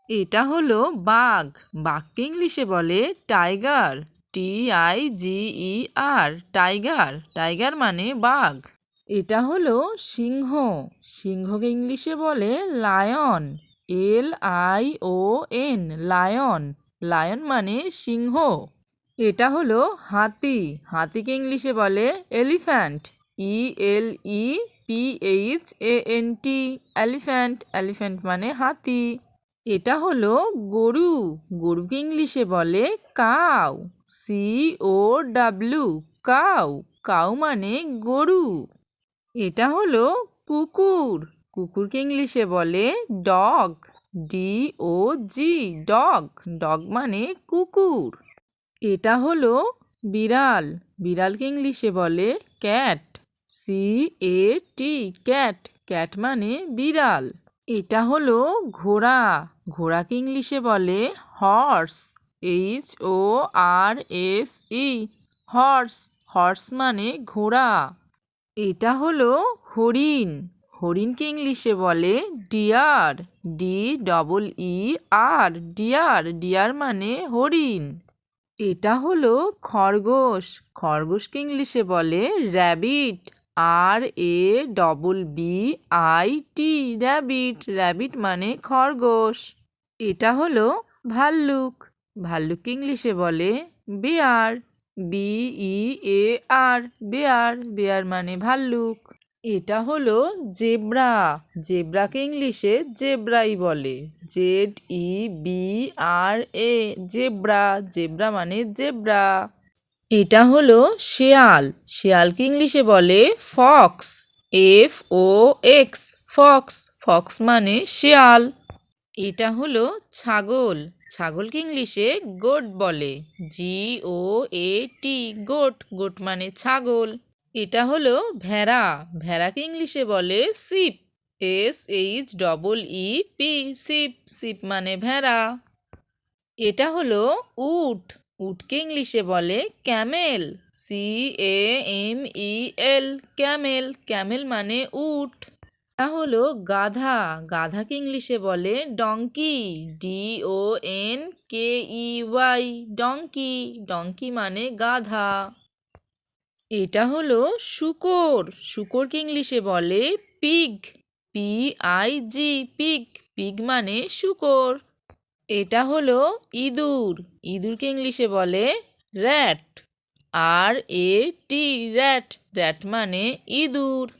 এটা হলো বাঘ। বাঘকে ইংলিশে বলে টাইগার। TIGER, tiger. টাইগার মানে বাঘ। এটা হলো সিংহ। সিংহকে ইংলিশে বলে লায়ন। LION, lion. লায়ন মানে সিংহ। এটা হলো হাতি। হাতিকে ইংলিশে বলে এলিফ্যান্ট। ELEPHANT, elephant. এলিফ্যান্ট মানে হাতি। এটা হলো গরু। গরুকে ইংলিশে বলে কাউ। COW, cow. কাউ মানে গরু। এটা হলো কুকুর। কুকুরকে ইংলিশে বলে ডগ। DOG, dog. ডগ মানে কুকুর। এটা হলো বিড়াল। বিড়ালকে ইংলিশে বলে ক্যাট। CAT, cat. ক্যাট মানে বিড়াল। এটা হলো ঘোড়া। ঘোড়াকে ইংলিশে বলে হর্স। HORSE, horse. হর্স মানে ঘোড়া। এটা হলো হরিণ। হরিণকে ইংলিশে বলে ডিয়ার। DEER, deer. ডিয়ার মানে হরিণ। এটা হলো খরগোশ। খরগোশকে ইংলিশে বলে র্যাবিট। RABBIT, rabbit. র্যাবিট মানে খরগোশ। এটা হলো ভাল্লুক। ভাল্লুককে ইংলিশে বলে বেয়ার। BEAR, bear. বেয়ার মানে ভাল্লুক। এটা হলো জেব্রা। জেব্রাকে ইংলিশে জেব্রাই বলে। ZEBRA, zebra. জেব্রা মানে জেব্রা। এটা হলো শেয়াল। শেয়ালকে ইংলিশে বলে ফক্স। FOX, Fox. ফক্স মানে শেয়াল। এটা হলো ছাগল। ছাগলকে ইংলিশে গোট বলে। GOAT, goat. গোট মানে ছাগল। এটা হলো ভেড়া। ভেড়াকে ইংলিশে বলে শিপ। SHEEP, sheep. শিপ মানে ভেড়া। এটা হলো উট। উটকে ইংলিশে বলে ক্যামেল। CAMEL, Camel. ক্যামেল মানে উট। এটা হলো গাধা। গাধাকে ইংলিশে বলে ডঙ্কি। DONKEY, donkey. ডঙ্কি মানে গাধা। এটা হলো শূকর। শূকরকে ইংলিশে বলে পিগ। PIG, pig. পিগ মানে শূকর। এটা হলো ইঁদুর। ইঁদুরকে ইংলিশে বলে র্যাট। RAT, rat. র্যাট মানে ইঁদুর।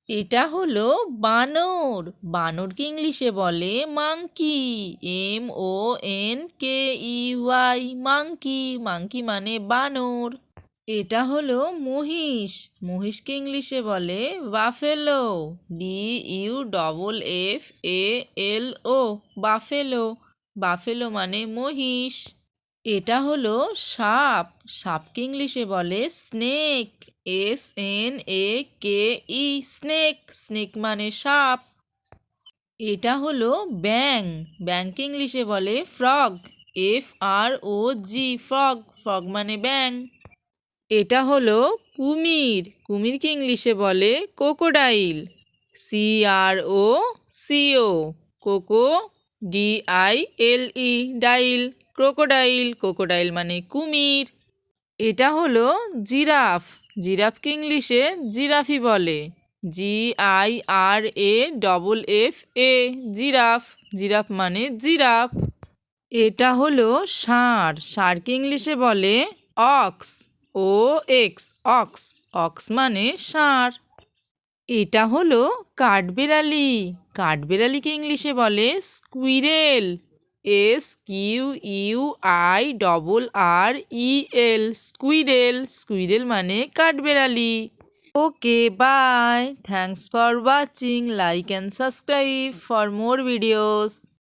এটা হলো বানর। বানরকে ইংলিশে বলে মাংকি। MONKEY, monkey. মাংকি মানে বানর। এটা হলো মহিষ। মহিষকে ইংলিশে বলে বাফেলো। BUFFALO, buffalo. বাফেলো মানে মহিষ। এটা হলো সাপ। সাপকে ইংলিশে বলে স্নেক। SNAKE, snake. স্নেক মানে সাপ। এটা হলো ব্যাঙ। ব্যাঙকে ইংলিশে বলে ফ্রগ। FROG, frog. ফ্রগ মানে ব্যাঙ। এটা হলো কুমির। কুমিরকে ইংলিশে বলে ক্রোকোডাইল। CROCO, cocoa. DILE, ডাইল। ক্রোকোডাইল। ক্রোকোডাইল মানে কুমির। এটা হলো জিরাফ। জিরাফকে ইংলিশে জিরাফি বলে। GIRAFFA, giraffe. জিরাফ মানে জিরাফ। এটা হলো ষাঁড়। ষাঁড়কে ইংলিশে বলে অক্স। OX, ox. অক্স মানে ষাঁড়। এটা হলো কাঠবিড়ালি। কাঠবিড়ালিকে ইংলিশে বলে স্কুইরেল। SQUIRREL, squirrel. স্কুইরেল মানে কাঠবিড়ালি। Okay, bye. Thanks for watching. Like and subscribe for more videos.